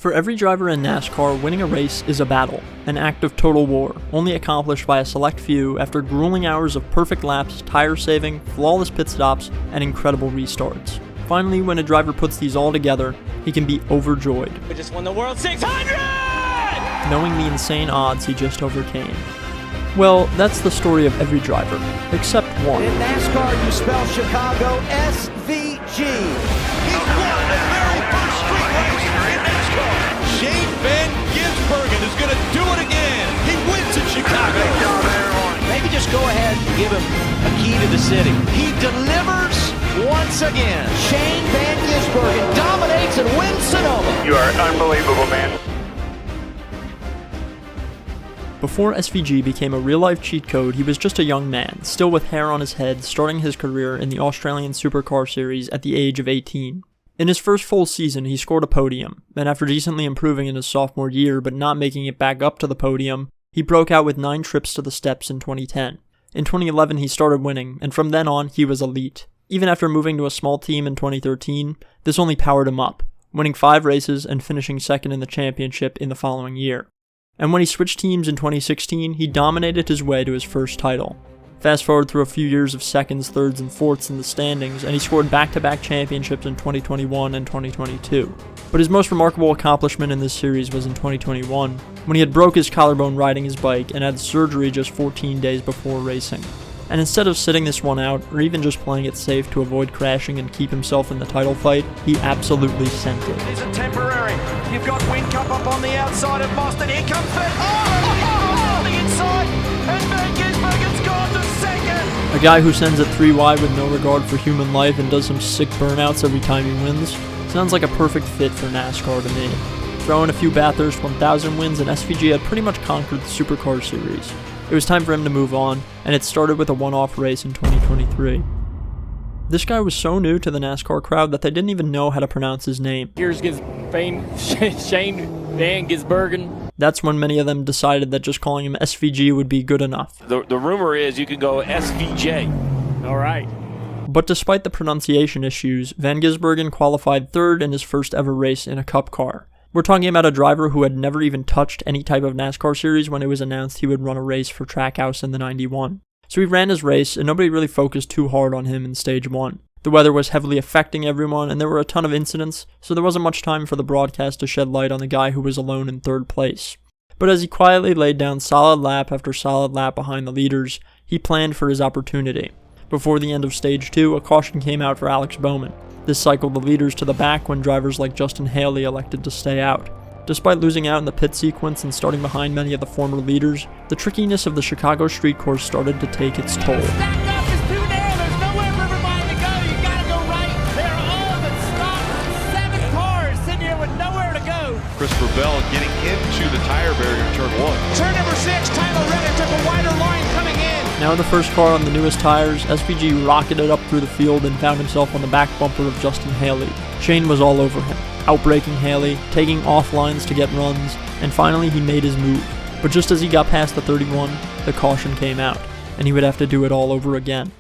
For every driver in NASCAR, winning a race is a battle, an act of total war, only accomplished by a select few after grueling hours of perfect laps, tire saving, flawless pit stops, and incredible restarts. Finally, when a driver puts these all together, he can be overjoyed. We just won the World 600! Knowing the insane odds he just overcame. Well, that's the story of every driver, except one. In NASCAR, you spell Chicago SVG. He won the very first street race in NASCAR. Shane Van Gisbergen is going to do it again. He wins in Chicago. Maybe just go ahead and give him a key to the city. He delivers once again. Shane Van Gisbergen dominates and wins Sonoma. You are unbelievable, man. Before SVG became a real-life cheat code, he was just a young man, still with hair on his head, starting his career in the Australian Supercar Series at the age of 18. In his first full season, he scored a podium, and after decently improving in his sophomore year but not making it back up to the podium, he broke out with 9 trips to the steps in 2010. In 2011, he started winning, and from then on, he was elite. Even after moving to a small team in 2013, this only powered him up, winning 5 races and finishing second in the championship in the following year. And when he switched teams in 2016, he dominated his way to his first title. Fast forward through a few years of seconds, thirds, and fourths in the standings, and he scored back-to-back championships in 2021 and 2022. But his most remarkable accomplishment in this series was in 2021, when he had broke his collarbone riding his bike and had surgery just 14 days before racing. And instead of sitting this one out, or even just playing it safe to avoid crashing and keep himself in the title fight, he absolutely sent it. Is it temporary? You've got Whincup up on the outside of Boston. Here comes on the inside, and Van Gisbergen's gone to second. A guy who sends it 3 wide with no regard for human life and does some sick burnouts every time he wins. Sounds like a perfect fit for NASCAR to me. Throw in a few Bathurst 1000 wins, and SVG had pretty much conquered the Supercar Series. It was time for him to move on, and it started with a one-off race in 2023. This guy was so new to the NASCAR crowd that they didn't even know how to pronounce his name. Here's Shane Van Gisbergen. That's when many of them decided that just calling him SVG would be good enough. The rumor is you could go SVJ. All right. But despite the pronunciation issues, Van Gisbergen qualified 3rd in his first ever race in a Cup car. We're talking about a driver who had never even touched any type of NASCAR series when it was announced he would run a race for Trackhouse in the 91. So he ran his race, and nobody really focused too hard on him in stage 1. The weather was heavily affecting everyone, and there were a ton of incidents, so there wasn't much time for the broadcast to shed light on the guy who was alone in 3rd place. But as he quietly laid down solid lap after solid lap behind the leaders, he planned for his opportunity. Before the end of stage 2, a caution came out for Alex Bowman. This cycled the leaders to the back when drivers like Justin Haley elected to stay out. Despite losing out in the pit sequence and starting behind many of the former leaders, the trickiness of the Chicago street course started to take its toll. Stacked up is too narrow. There's nowhere for everybody to go. You gotta go right. They're all but stopped. 7 cars sitting here with nowhere to go. Christopher Bell getting into the tire barrier in turn 1. Turn number 6, Tyler Reddick took a wider line coming in. Now in the first car on the newest tires, SVG rocketed up through the field and found himself on the back bumper of Justin Haley. Shane was all over him, outbraking Haley, taking off lines to get runs, and finally he made his move. But just as he got past the 31, the caution came out, and he would have to do it all over again.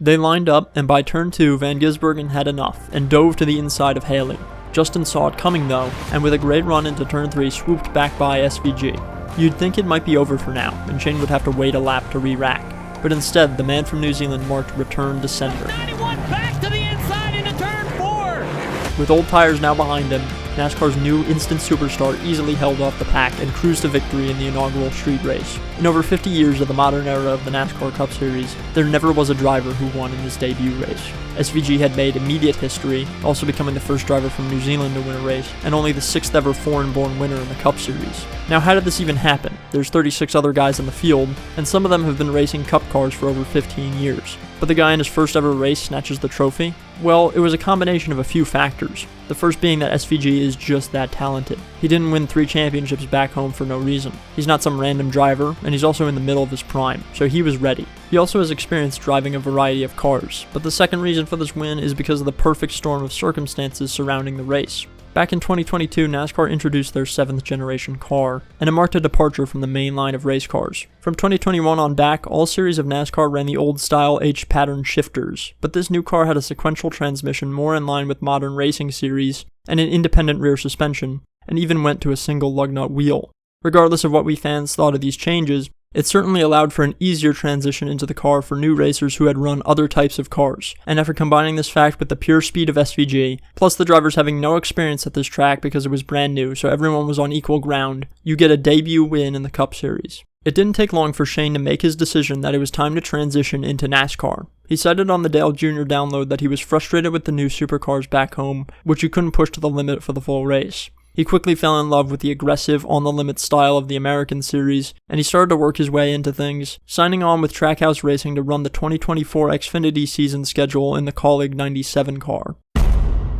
They lined up, and by turn 2, Van Gisbergen had enough, and dove to the inside of Haley. Justin saw it coming though, and with a great run into turn 3 swooped back by SVG. You'd think it might be over for now, and Shane would have to wait a lap to re-rack. But instead, the man from New Zealand marked return to center. 91 back to the inside into turn 4. With old tires now behind him, NASCAR's new instant superstar easily held off the pack and cruised to victory in the inaugural street race. In over 50 years of the modern era of the NASCAR Cup Series, there never was a driver who won in his debut race. SVG had made immediate history, also becoming the first driver from New Zealand to win a race, and only the 6th ever foreign-born winner in the Cup Series. Now how did this even happen? There's 36 other guys in the field, and some of them have been racing Cup cars for over 15 years. But the guy in his first ever race snatches the trophy? Well, it was a combination of a few factors. The first being that SVG is just that talented. He didn't win 3 championships back home for no reason. He's not some random driver, and he's also in the middle of his prime, so he was ready. He also has experience driving a variety of cars, but the second reason for this win is because of the perfect storm of circumstances surrounding the race. Back in 2022, NASCAR introduced their 7th generation car, and it marked a departure from the main line of race cars. From 2021 on back, all series of NASCAR ran the old style H-pattern shifters, but this new car had a sequential transmission more in line with modern racing series, and an independent rear suspension, and even went to a single lug nut wheel. Regardless of what we fans thought of these changes, it certainly allowed for an easier transition into the car for new racers who had run other types of cars, and after combining this fact with the pure speed of SVG, plus the drivers having no experience at this track because it was brand new so everyone was on equal ground, you get a debut win in the Cup Series. It didn't take long for Shane to make his decision that it was time to transition into NASCAR. He cited on the Dale Jr. download that he was frustrated with the new supercars back home, which you couldn't push to the limit for the full race. He quickly fell in love with the aggressive, on-the-limit style of the American Series, and he started to work his way into things, signing on with Trackhouse Racing to run the 2024 Xfinity season schedule in the Kaulig 97 car.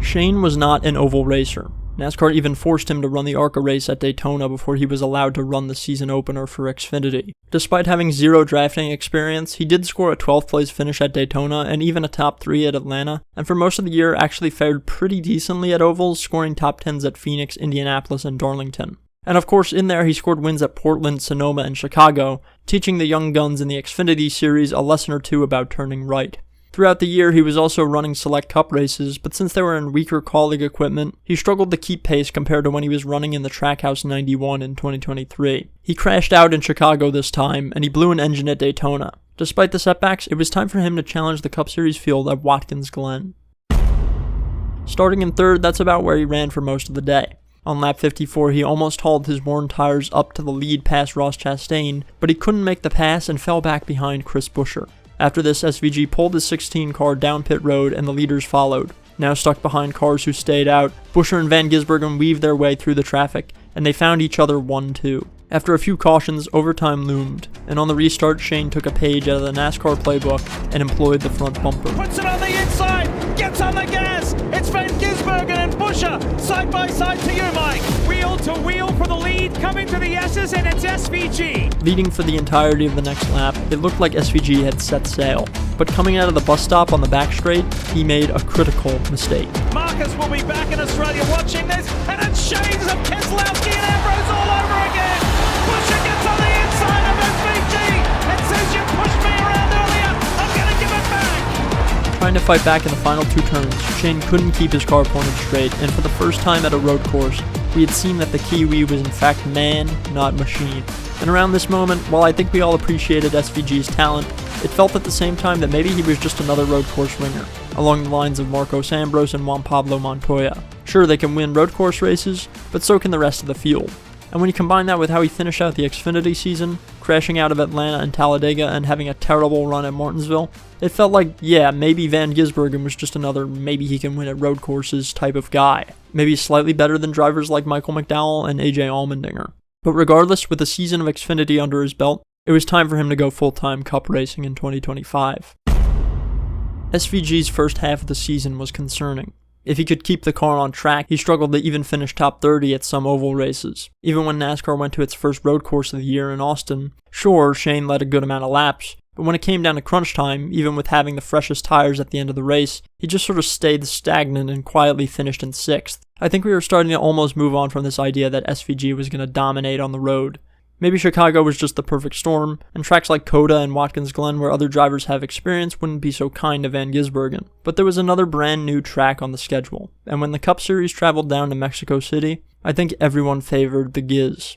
Shane was not an oval racer. NASCAR even forced him to run the ARCA race at Daytona before he was allowed to run the season opener for Xfinity. Despite having zero drafting experience, he did score a 12th place finish at Daytona and even a top 3 at Atlanta, and for most of the year actually fared pretty decently at ovals, scoring top 10s at Phoenix, Indianapolis, and Darlington. And of course in there he scored wins at Portland, Sonoma, and Chicago, teaching the young guns in the Xfinity series a lesson or two about turning right. Throughout the year, he was also running select cup races, but since they were in weaker Kaulig equipment, he struggled to keep pace compared to when he was running in the Trackhouse 91 in 2023. He crashed out in Chicago this time, and he blew an engine at Daytona. Despite the setbacks, it was time for him to challenge the Cup Series field at Watkins Glen. Starting in third, that's about where he ran for most of the day. On lap 54, he almost hauled his worn tires up to the lead past Ross Chastain, but he couldn't make the pass and fell back behind Chris Buescher. After this, SVG pulled his 16 car down pit road and the leaders followed. Now stuck behind cars who stayed out, Buescher and Van Gisbergen weaved their way through the traffic, and they found each other 1-2. After a few cautions, overtime loomed, and on the restart, Shane took a page out of the NASCAR playbook and employed the front bumper. Puts it on the inside, gets on the gas. It's Van Gisbergen and Buescher side by side to you, Mike. Wheel to wheel for the lead, coming to the S's, and it's SVG. Leading for the entirety of the next lap, it looked like SVG had set sail, but coming out of the bus stop on the back straight, he made a critical mistake. Marcus will be back in Australia watching this, and it's shades of Keselowski and Ambrose all over again. Buescher gets on the inside of SVG and says, "You pushed me around earlier, I'm going to give it back." Trying to fight back in the final 2 turns, Shane couldn't keep his car pointed straight, and for the first time at a road course, we had seen that the Kiwi was in fact man, not machine. And around this moment, while I think we all appreciated SVG's talent, it felt at the same time that maybe he was just another road course ringer, along the lines of Marcos Ambrose and Juan Pablo Montoya. Sure, they can win road course races, but so can the rest of the field. And when you combine that with how he finished out the Xfinity season, crashing out of Atlanta and Talladega and having a terrible run at Martinsville, it felt like, yeah, maybe Van Gisbergen was just another maybe he can win at road courses type of guy. Maybe slightly better than drivers like Michael McDowell and AJ Allmendinger. But regardless, with a season of Xfinity under his belt, it was time for him to go full-time cup racing in 2025. SVG's first half of the season was concerning. If he could keep the car on track, he struggled to even finish top 30 at some oval races. Even when NASCAR went to its first road course of the year in Austin, sure, Shane led a good amount of laps, but when it came down to crunch time, even with having the freshest tires at the end of the race, he just sort of stayed stagnant and quietly finished in 6th. I think we were starting to almost move on from this idea that SVG was going to dominate on the road. Maybe Chicago was just the perfect storm, and tracks like Coda and Watkins Glen where other drivers have experience wouldn't be so kind to Van Gisbergen. But there was another brand new track on the schedule, and when the Cup Series traveled down to Mexico City, I think everyone favored the Giz.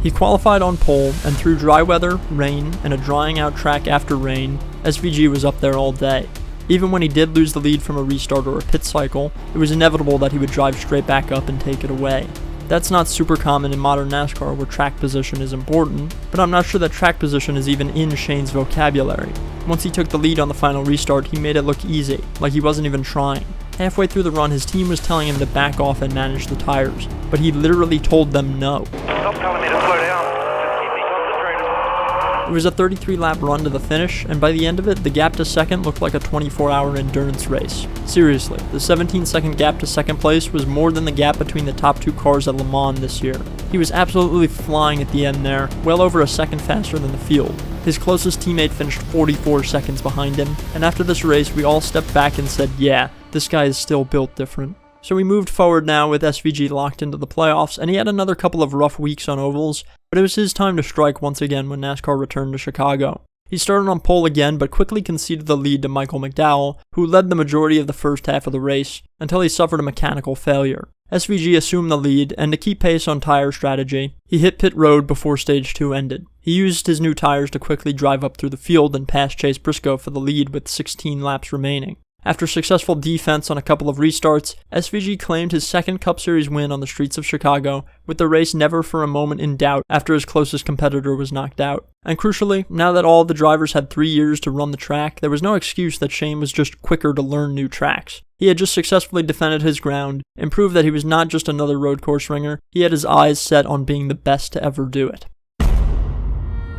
He qualified on pole, and through dry weather, rain, and a drying out track after rain, SVG was up there all day. Even when he did lose the lead from a restart or a pit cycle, it was inevitable that he would drive straight back up and take it away. That's not super common in modern NASCAR where track position is important, but I'm not sure that track position is even in Shane's vocabulary. Once he took the lead on the final restart, he made it look easy, like he wasn't even trying. Halfway through the run, his team was telling him to back off and manage the tires, but he literally told them no. Stop telling me to slow down. Just keep me concentrated. It was a 33-lap run to the finish, and by the end of it, the gap to second looked like a 24-hour endurance race. Seriously, the 17-second gap to second place was more than the gap between the top 2 cars at Le Mans this year. He was absolutely flying at the end there, well over a second faster than the field. His closest teammate finished 44 seconds behind him, and after this race, we all stepped back and said, yeah, this guy is still built different. So we moved forward now with SVG locked into the playoffs, and he had another couple of rough weeks on ovals, but it was his time to strike once again when NASCAR returned to Chicago. He started on pole again, but quickly conceded the lead to Michael McDowell, who led the majority of the first half of the race, until he suffered a mechanical failure. SVG assumed the lead, and to keep pace on tire strategy, he hit pit road before stage 2 ended. He used his new tires to quickly drive up through the field and pass Chase Briscoe for the lead with 16 laps remaining. After successful defense on a couple of restarts, SVG claimed his second Cup Series win on the streets of Chicago, with the race never for a moment in doubt after his closest competitor was knocked out. And crucially, now that all the drivers had 3 years to run the track, there was no excuse that Shane was just quicker to learn new tracks. He had just successfully defended his ground and proved that he was not just another road course ringer, he had his eyes set on being the best to ever do it.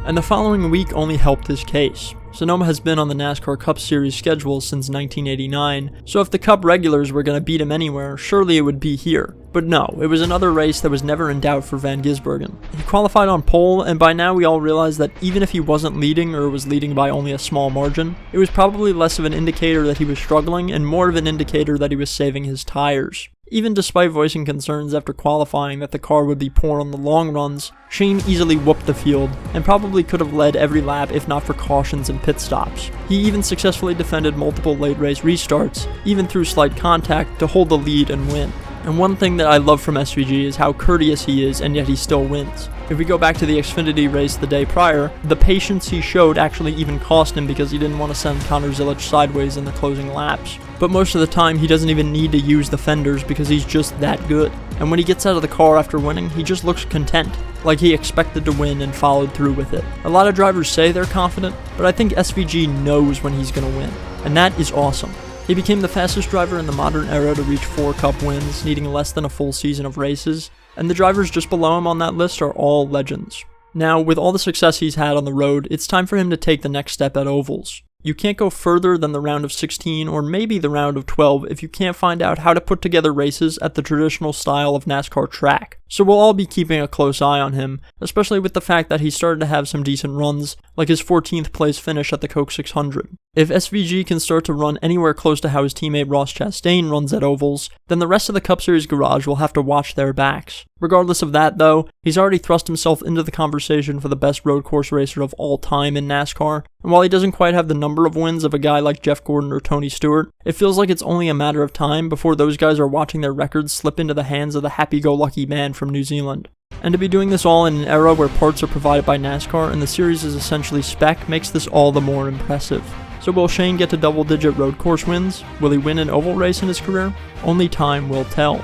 And the following week only helped his case. Sonoma has been on the NASCAR Cup Series schedule since 1989, so if the Cup regulars were going to beat him anywhere, surely it would be here. But no, it was another race that was never in doubt for Van Gisbergen. He qualified on pole, and by now we all realize that even if he wasn't leading or was leading by only a small margin, it was probably less of an indicator that he was struggling and more of an indicator that he was saving his tires. Even despite voicing concerns after qualifying that the car would be poor on the long runs, Shane easily whooped the field, and probably could have led every lap if not for cautions and pit stops. He even successfully defended multiple late race restarts, even through slight contact, to hold the lead and win. And one thing that I love from SVG is how courteous he is, and yet he still wins. If we go back to the Xfinity race the day prior, the patience he showed actually even cost him because he didn't want to send Connor Zilic sideways in the closing laps. But most of the time, he doesn't even need to use the fenders because he's just that good. And when he gets out of the car after winning, he just looks content, like he expected to win and followed through with it. A lot of drivers say they're confident, but I think SVG knows when he's going to win, and that is awesome. He became the fastest driver in the modern era to reach 4 Cup wins, needing less than a full season of races, and the drivers just below him on that list are all legends. Now, with all the success he's had on the road, it's time for him to take the next step at ovals. You can't go further than the round of 16 or maybe the round of 12 if you can't find out how to put together races at the traditional style of NASCAR track. So we'll all be keeping a close eye on him, especially with the fact that he started to have some decent runs, like his 14th place finish at the Coke 600. If SVG can start to run anywhere close to how his teammate Ross Chastain runs at ovals, then the rest of the Cup Series garage will have to watch their backs. Regardless of that though, he's already thrust himself into the conversation for the best road course racer of all time in NASCAR, and while he doesn't quite have the number of wins of a guy like Jeff Gordon or Tony Stewart, it feels like it's only a matter of time before those guys are watching their records slip into the hands of the happy-go-lucky man from New Zealand. And to be doing this all in an era where parts are provided by NASCAR and the series is essentially spec makes this all the more impressive. So will Shane get to double-digit road course wins? Will he win an oval race in his career? Only time will tell.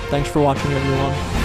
Thanks for watching, everyone.